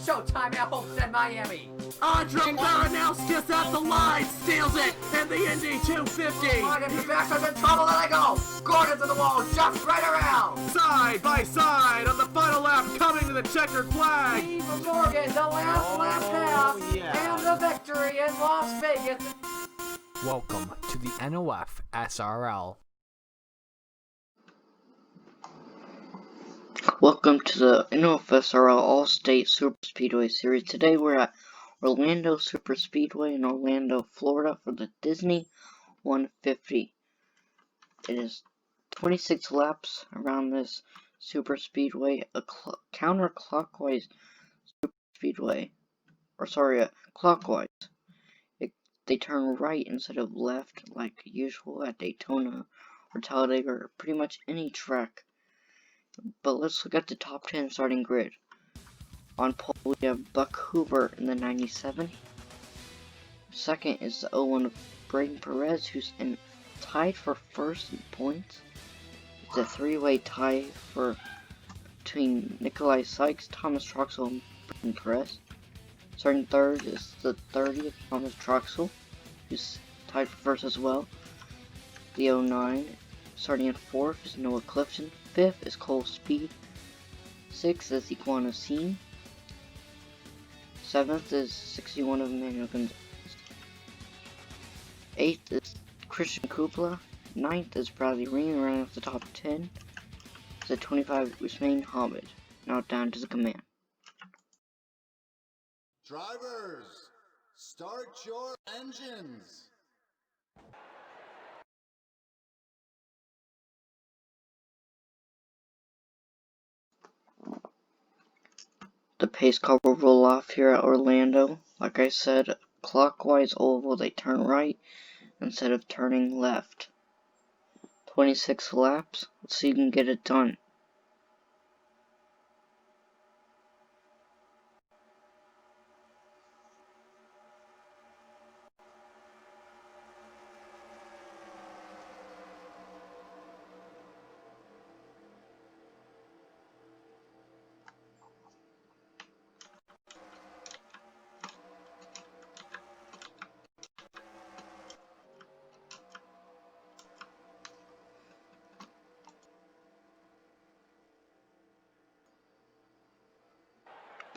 Showtime at Homestead, Miami. Andre Baranowskis at the line, steals it in the Indy 250. Why did the Baxter's in trouble? Let it go. Gordon to the wall, jumps right around. Side by side on the final lap, coming to the checkered flag. Steve Morgan, the last lap pass, and the victory in Las Vegas. Welcome to the NOFSRL. Welcome to the NOFSRL Allstate Superspeedway Series. Today we're at Orlando Superspeedway in Orlando, Florida for the Disney 150. It is 26 laps around this superspeedway, a counterclockwise superspeedway. Clockwise. They turn right instead of left like usual at Daytona or Talladega or pretty much any track. But let's look at the top 10 starting grid. On pole we have Buck Hoover in the 97. Second is the 01 of Braden Perez, who's tied for first in points. It's a three-way tie between Nikolai Sykes, Thomas Troxel, and Braden Perez. Starting third is the 30 of Thomas Troxel, who's tied for first as well. The 09 starting in fourth is Noah Clifton. Fifth is Cole Speed. Sixth is Iguana Scene. Seventh is 61 of Emmanuel Gonzalez. Eighth is Christian Kupla. Ninth is Bradley Ring, running off the top 10. The 25 Usman Hamid. Now down to the command. Drivers, start your engines. The pace car will roll off here at Orlando. Like I said, clockwise oval, they turn right instead of turning left. 26 laps. Let's see if you can get it done.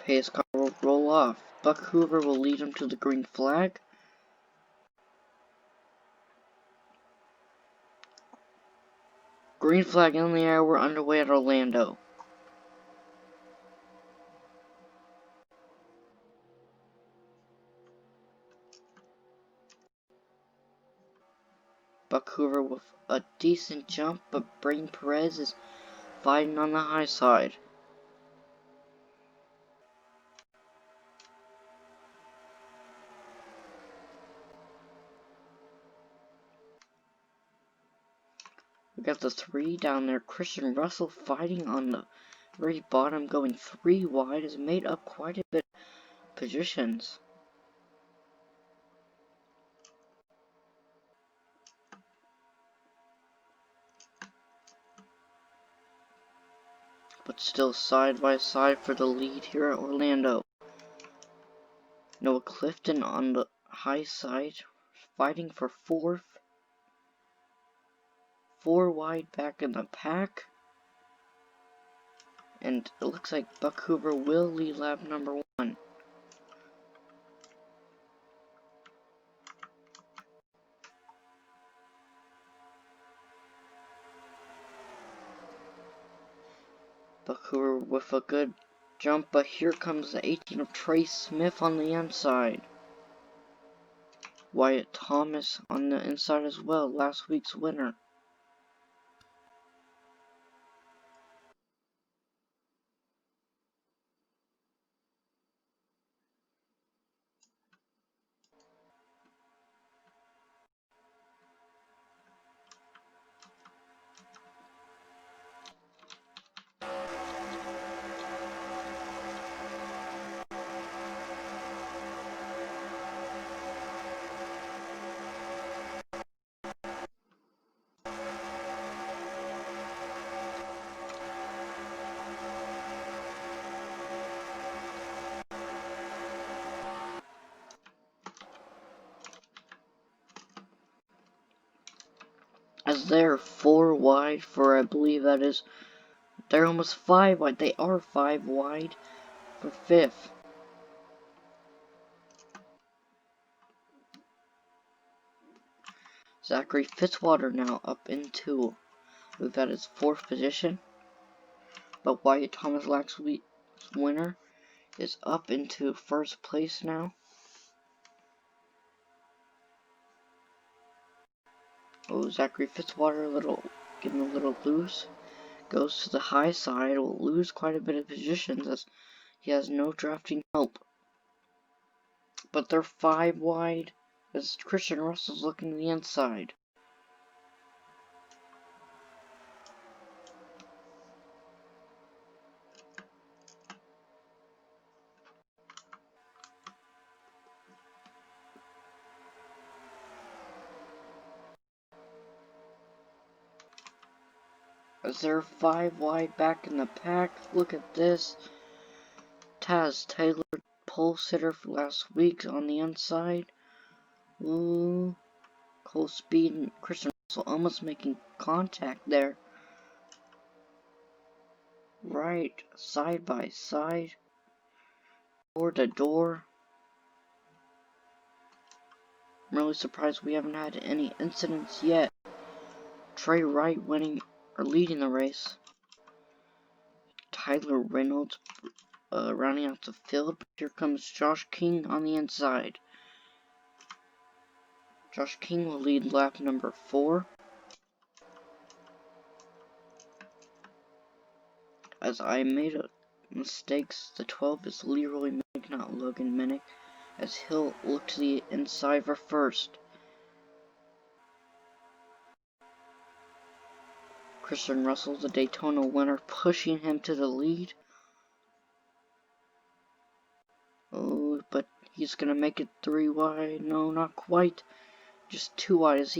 Pace car will roll off. Buck Hoover will lead him to the green flag. Green flag in the air, we're underway at Orlando. Buck Hoover with a decent jump, but Braden Perez is fighting on the high side. We got the 3 down there. Christian Russell fighting on the very bottom, going 3 wide, has made up quite a bit of positions. But still side by side for the lead here at Orlando. Noah Clifton on the high side, fighting for 4th. 4 wide back in the pack. And it looks like Buck Hoover will lead lap number 1. Buck Hoover with a good jump, but here comes the 18 of Trey Smith on the inside. Wyatt Thomas on the inside as well, last week's winner. as they're 4 wide for, I believe that is, they're almost 5 wide. They are 5 wide for 5th. Zachary Fitzwater now up into, I believe that is 4th position. But Wyatt Thomas last week's winner is up into 1st place now. Oh, Zachary Fitzwater getting a little loose. Goes to the high side, will lose quite a bit of positions as he has no drafting help. But they're 5 wide as Christian Russell's looking to the inside. As they're 5 wide back in the pack, look at this. Taz Taylor, pole sitter for last week on the inside. Ooh. Cole Speed and Christian Russell almost making contact there. Right, side by side. Door to door. I'm really surprised we haven't had any incidents yet. Trey Wright leading the race. Tyler Reynolds rounding out the field. Here comes Josh King on the inside. Josh King will lead lap number 4. As I made mistakes, the 12 is Leroy Minnick, not Logan Minnick, as he'll look to the inside for first. Christian Russell, the Daytona winner, pushing him to the lead. Oh, but he's gonna make it 3 wide. No, not quite. Just 2 wide as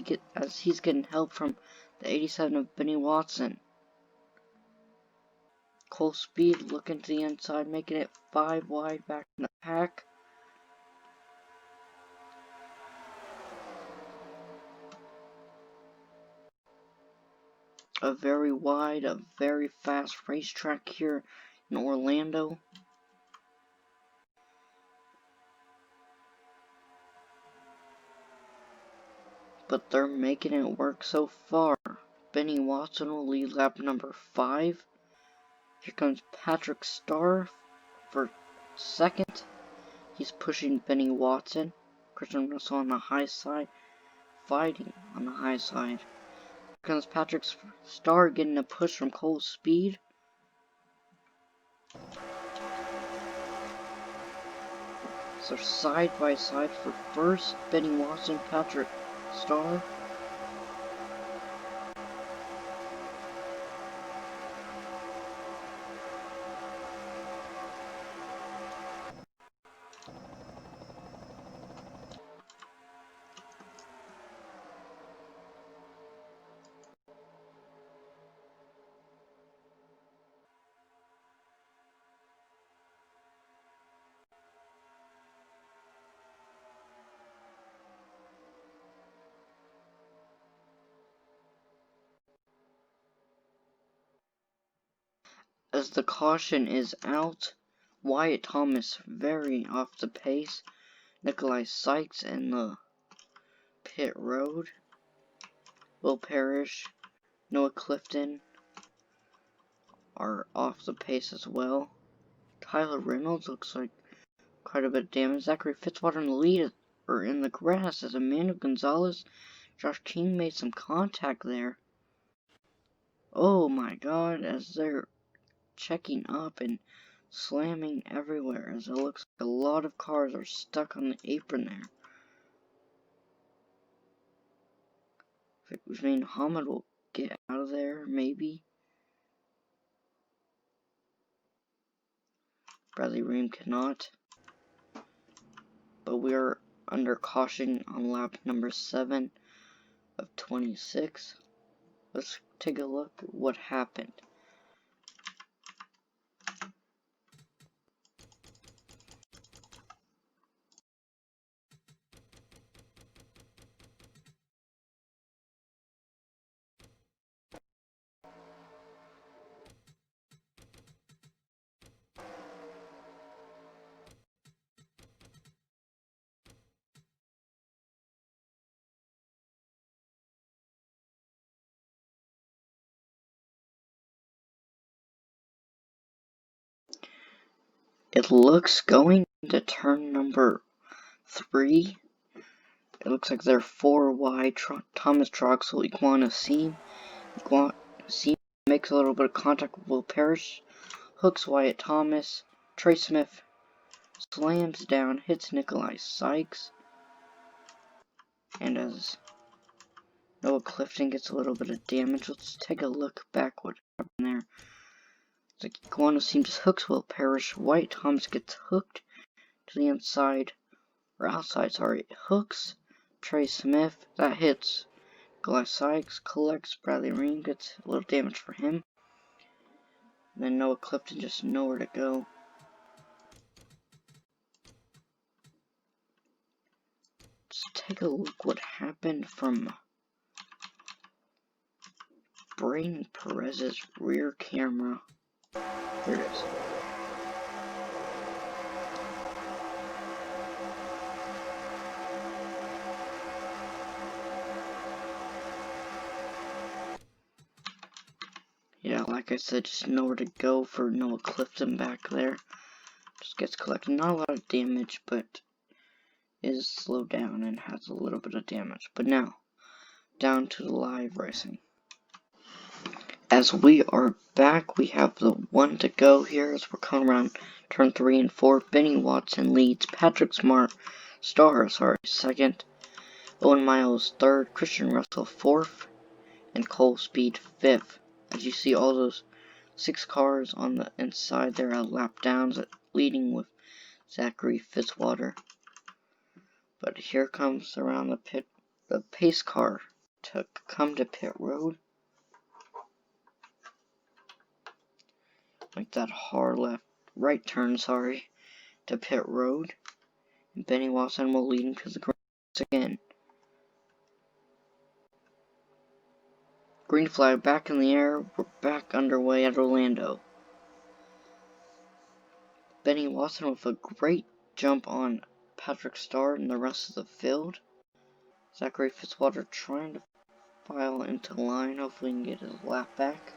he's getting help from the 87 of Benny Watson. Cole Speed looking to the inside, making it 5 wide back in the pack. A very wide, a very fast racetrack here in Orlando. But they're making it work so far. Benny Watson will lead lap number 5. Here comes Patrick Starr for 2nd. He's pushing Benny Watson. Christian Russell on the high side, fighting on the high side. Here comes Patrick Starr getting a push from Cole Speed. So side by side for first, Benny Watson, Patrick Starr. As the caution is out, Wyatt Thomas very off the pace. Nikolai Sykes in the pit road. Will Parrish, Noah Clifton are off the pace as well. Tyler Reynolds looks like quite a bit of damage. Zachary Fitzwater in the lead, or in the grass, as Emmanuel Gonzalez. Josh King made some contact there. Oh my god, as they're checking up and slamming everywhere, as it looks like a lot of cars are stuck on the apron there. Which means Hamid will get out of there, maybe. Bradley Ream cannot. But we are under caution on lap number 7 of 26. Let's take a look at what happened. It looks going to turn number 3. It looks like they're 4 wide. Thomas Troxel, Iguana Seam. Iguana Seam makes a little bit of contact with Will Parrish. Hooks Wyatt Thomas. Trey Smith slams down, hits Nikolai Sykes. And as Noah Clifton gets a little bit of damage, let's take a look back what happened there. It's like Iguana Seam just hooks Will Parrish. Wyatt Thomas gets hooked to the inside. Or outside, sorry. Hooks Trey Smith. That hits Nikolai Sykes. Collects Bradley Ream. Gets a little damage for him. And then Noah Clifton just nowhere to go. Let's take a look what happened from Brain Perez's rear camera. Here it is. Yeah, like I said, just nowhere to go for Noah Clifton back there. Just gets collected. Not a lot of damage, but is slowed down and has a little bit of damage. But now, down to the live racing. As we are back, we have the 1 to go here as we're coming around turn 3 and 4. Benny Watson leads, Patrick Star, second, Owen Miles third, Christian Russell fourth, and Cole Speed fifth. As you see, all those 6 cars on the inside there are lap downs, leading with Zachary Fitzwater. But here comes around the pace car to come to pit road. Like that hard right turn, to pit road. And Benny Watson will lead him to the ground again. Green flag back in the air. We're back underway at Orlando. Benny Watson with a great jump on Patrick Star and the rest of the field. Zachary Fitzwater trying to file into line. Hopefully he can get his lap back.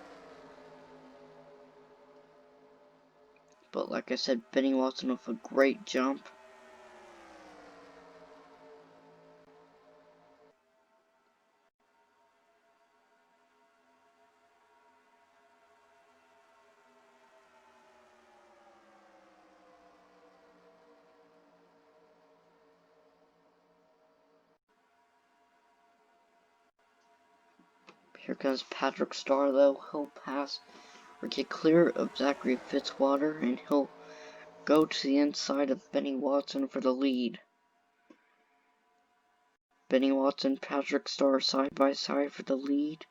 But like I said, Benny Watson with a great jump. Here comes Patrick Star though. He'll pass or get clear of Zachary Fitzwater, and he'll go to the inside of Benny Watson for the lead. Benny Watson, Patrick Star side by side for the lead.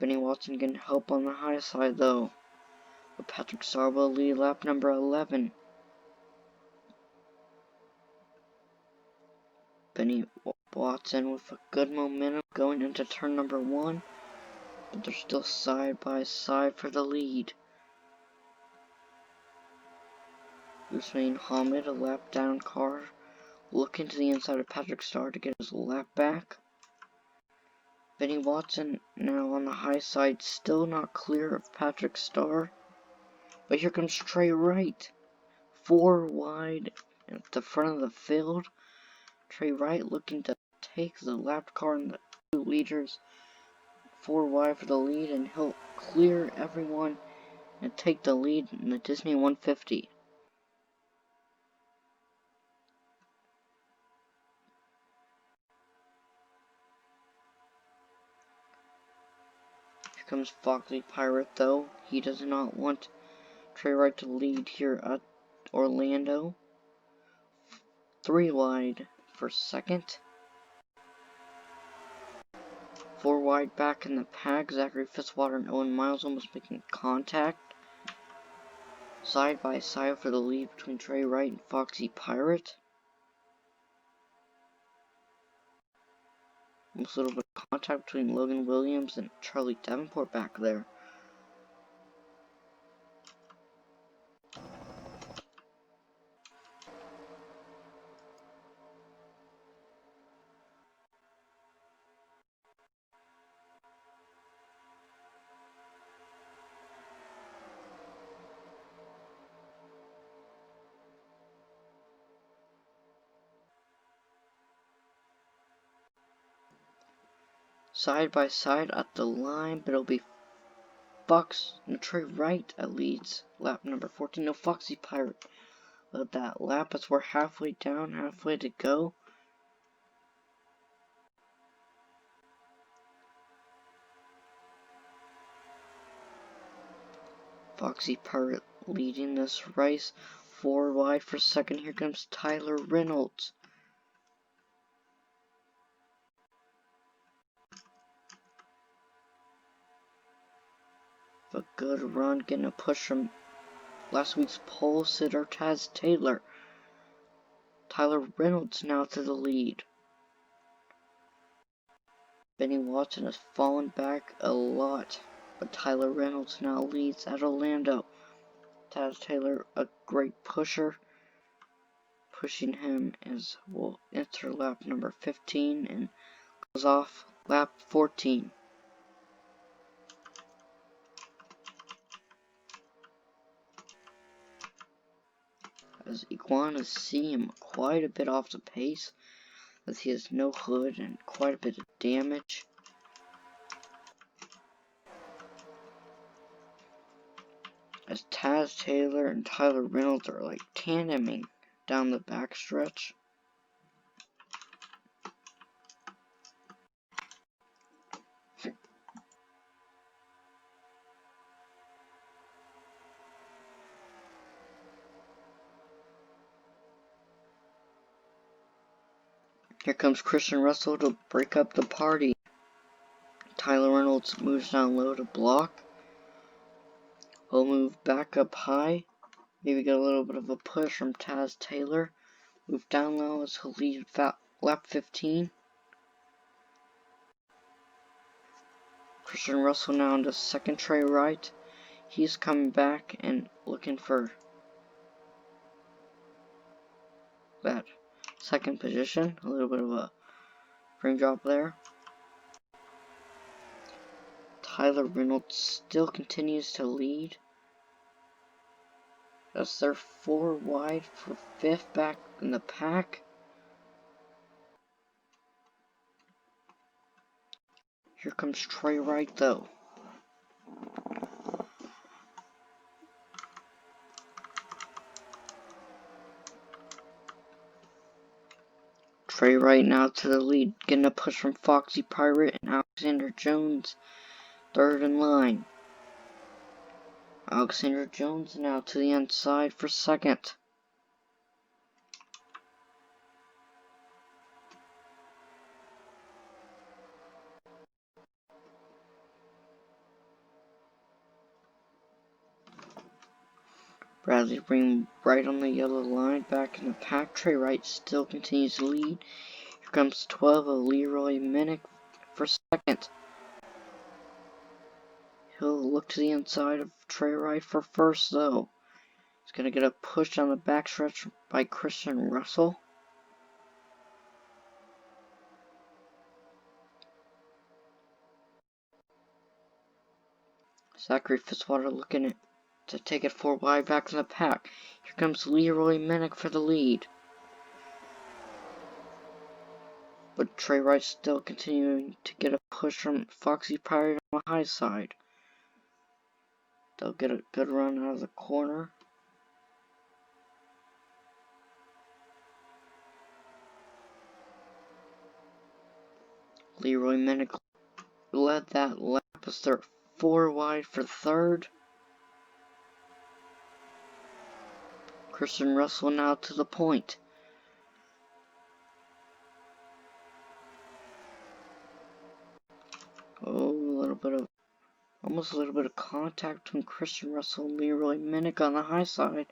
Benny Watson getting help on the high side though. But Patrick Star will lead lap number 11. Benny Watson with a good momentum going into turn number 1. But they're still side by side for the lead. Hussein Hamid, a lap down car, looking to the inside of Patrick Star to get his lap back. Benny Watson now on the high side, still not clear of Patrick Star. But here comes Trey Wright, 4 wide at the front of the field. Trey Wright looking to take the lap car and the 2 leaders, 4 wide for the lead, and he'll clear everyone and take the lead in the Disney 150. Here comes Foxy Pirate though. He does not want Trey Wright to lead here at Orlando. 3 wide for second. 4 wide back in the pack. Zachary Fitzwater and Owen Miles almost making contact. Side by side for the lead between Trey Wright and Foxy Pirate. Almost a little bit of contact between Logan Williams and Charlie Davenport back there. side by side at the line, but it'll be Fox and Trey Wright that leads lap number 14. No, Foxy Pirate led that lap as we're halfway down, halfway to go. Foxy Pirate leading this race. 4 wide for second. Here comes Tyler Reynolds. A good run, getting a push from last week's pole sitter Taz Taylor. Tyler Reynolds now to the lead. Benny Watson has fallen back a lot, but Tyler Reynolds now leads at Orlando. Taz Taylor, a great pusher, pushing him as we'll enter lap number 15 and goes off lap 14. As iguanas see him quite a bit off the pace, as he has no hood and quite a bit of damage. As Taz Taylor and Tyler Reynolds are like tandeming down the backstretch. Here comes Christian Russell to break up the party. Tyler Reynolds moves down low to block. He'll move back up high. Maybe get a little bit of a push from Taz Taylor. Move down low as he'll lead lap 15. Christian Russell now into second, Trey Wright. He's coming back and looking for that second position. A little bit of a frame drop there. Tyler Reynolds still continues to lead. As they're 4 wide for 5th back in the pack. Here comes Trey Wright though. Trey Wright now to the lead, getting a push from Foxy Pirate and Alexander Jones, 3rd in line. Alexander Jones now to the inside for 2nd. Bradley Green right on the yellow line, back in the pack. Trey Wright still continues to lead. Here comes 12 of Leroy Minnick for 2nd. He'll look to the inside of Trey Wright for 1st though. He's going to get a push on the backstretch by Christian Russell. Zachary Fitzwater looking to take it 4 wide back in the pack. Here comes Leroy Minnick for the lead. But Trey Wright still continuing to get a push from Foxy Pirate on the high side. They'll get a good run out of the corner. Leroy Minnick led that lap as they're 4 wide for 3rd. Christian Russell now to the point. Oh, almost a little bit of contact between Christian Russell and Leroy Minnick on the high side.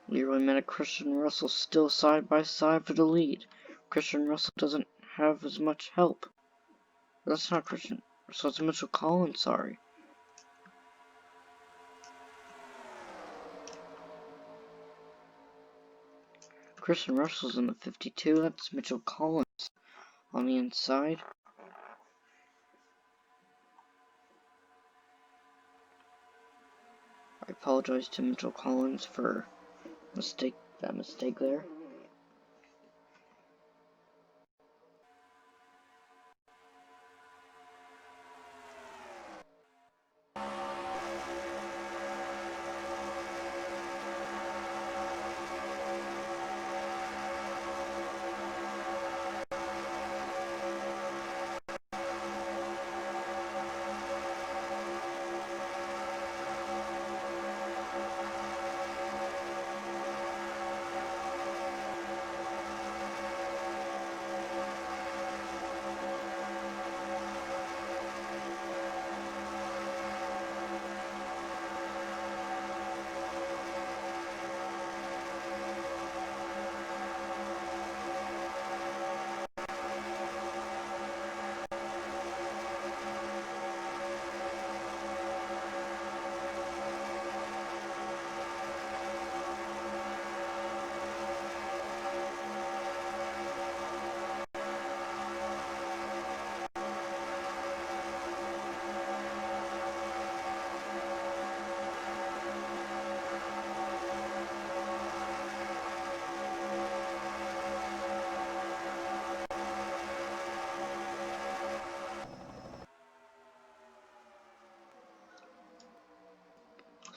Leroy Minnick, Christian Russell still side by side for the lead. Christian Russell doesn't have as much help. That's not Christian Russell, it's Mitchell Collins, sorry. Christian Russell's in the 52, that's Mitchell Collins on the inside. I apologize to Mitchell Collins for that mistake there.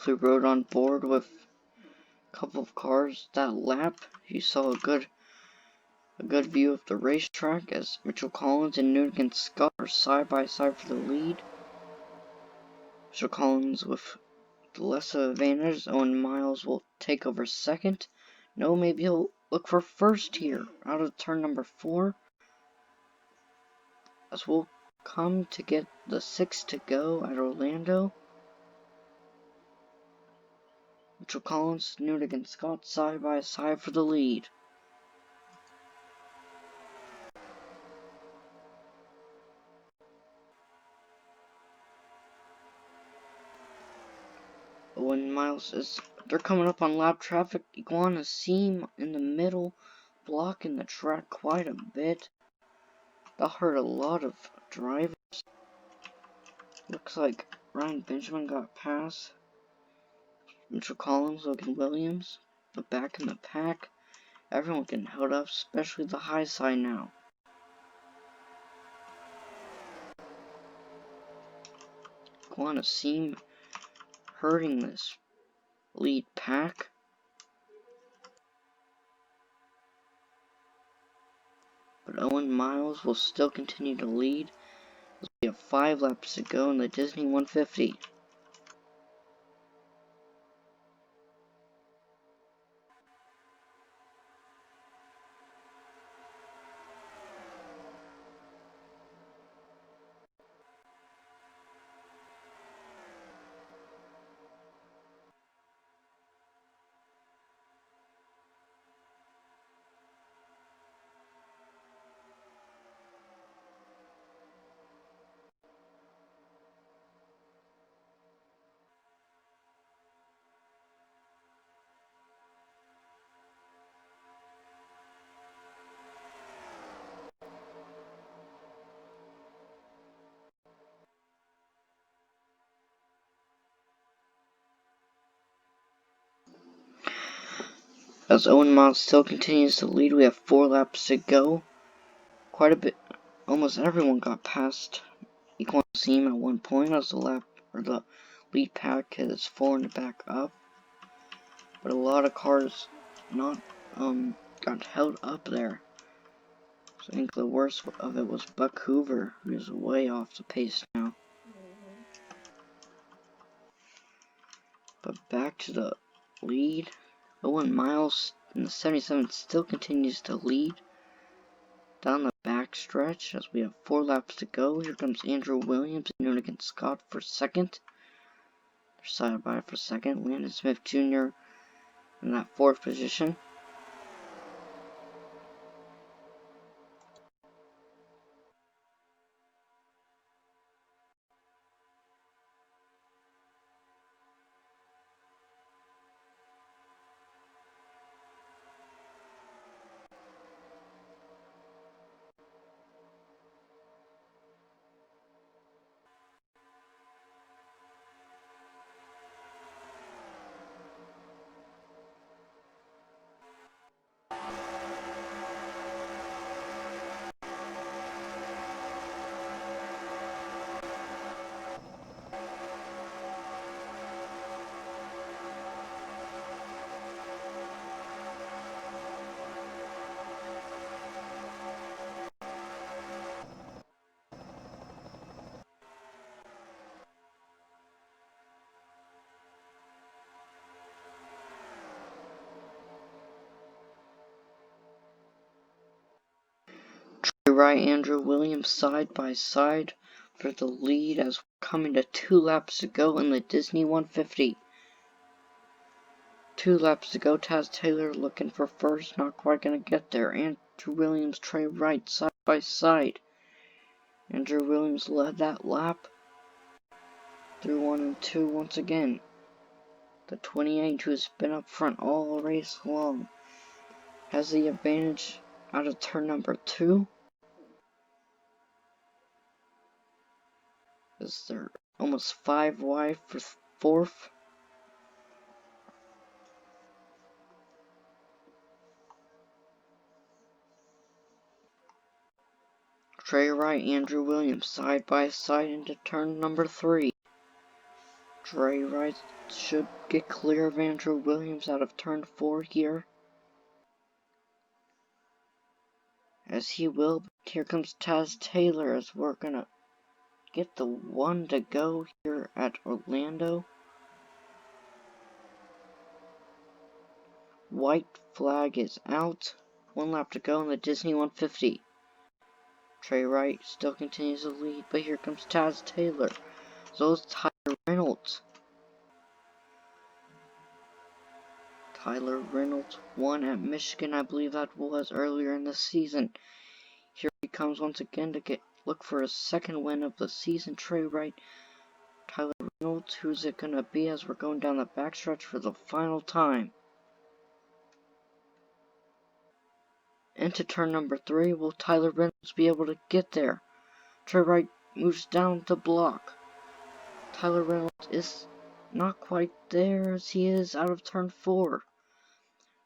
quickly rode on board with a couple of cars that lap. You saw a good view of the racetrack as Mitchell Collins and Newton Scott are side by side for the lead. Mitchell Collins with the less of advantage. Owen Miles will take over second. No, maybe he'll look for first here out of turn number 4. As we'll come to get the 6 to go at Orlando. Mitchell Collins, Newton Scott side by side for the lead. Owen Miles they're coming up on lap traffic. Iguana seam in the middle, blocking the track quite a bit. That hurt a lot of drivers. Looks like Ryan Benjamin got past Mitchell Collins, Logan Williams, but back in the pack. Everyone getting held up, especially the high side now. Iguana seam hurting this lead pack. But Owen Miles will still continue to lead. We have 5 laps to go in the Disney 150. As Owen Miles still continues to lead, we have 4 laps to go. Quite a bit, almost everyone got past Iguana Seam at one point as the lead pack has fallen back up. But a lot of cars got held up there. So I think the worst of it was Buck Hoover, who's way off the pace now. But back to the lead. Owen Miles in the 77 still continues to lead down the backstretch as we have 4 laps to go. Here comes Andrew Williams and Newton Scott for second. They're side by for second. Landon Smith Jr. in that 4th position. Right, Andrew Williams side by side for the lead as we're coming to 2 laps to go in the Disney 150. 2 laps to go. Taz Taylor looking for first, not quite gonna get there. Andrew Williams, Trey Wright side by side. Andrew Williams led that lap through 1 and 2 once again. The 28, who's been up front all race long, has the advantage out of turn number 2. As they're almost 5 wide for 4th. Trey Wright, Andrew Williams side by side into turn number 3. Dre Rice should get clear of Andrew Williams out of turn 4 here. As he will. Here comes Taz Taylor as we're gonna get the 1 to go here at Orlando. White flag is out. 1 lap to go in the Disney 150. Trey Wright still continues to lead, but here comes Taz Taylor. So is Tyler Reynolds. Tyler Reynolds won at Michigan, I believe that was earlier in the season. Here he comes once again to look for his second win of the season. Trey Wright, Tyler Reynolds, who's it gonna be as we're going down the backstretch for the final time? Into turn number 3, will Tyler Reynolds be able to get there? Trey Wright moves down to block. Tyler Reynolds is not quite there as he is out of turn 4.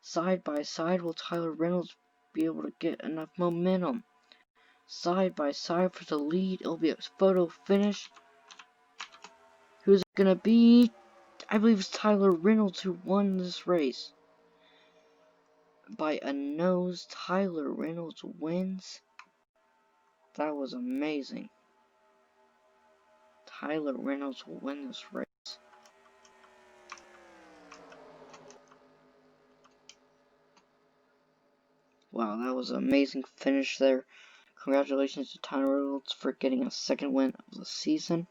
Side by side, will Tyler Reynolds be able to get enough momentum? Side by side for the lead. It'll be a photo finish. Who's it gonna be? I believe it's Tyler Reynolds who won this race. By a nose, Tyler Reynolds wins. That was amazing. Tyler Reynolds will win this race. Wow, that was an amazing finish there. Congratulations to Tyler Reynolds for getting a second win of the season.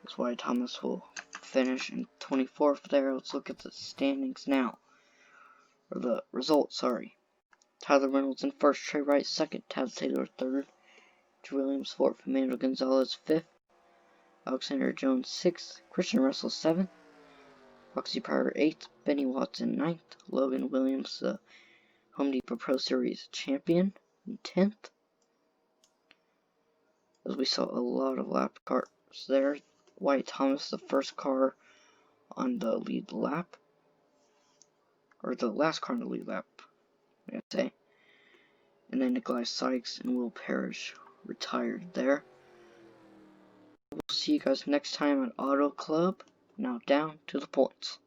That's why Thomas will finish in 24th there. Let's look at the standings now. Or the results, sorry. Tyler Reynolds in first, Trey Wright second, Taz Taylor third, Drew Williams fourth, Emmanuel Gonzalez fifth, Alexander Jones sixth, Christian Russell seventh, Roxy Pryor 8th, Benny Watson 9th, Logan Williams, the Home Depot Pro Series champion, 10th. As we saw a lot of lap cars there. Wyatt Thomas, the first car on the lead lap. Or the last car on the lead lap, I'd say. And then Nikolai Sykes and Will Parrish retired there. We'll see you guys next time at Auto Club. Now down to the points.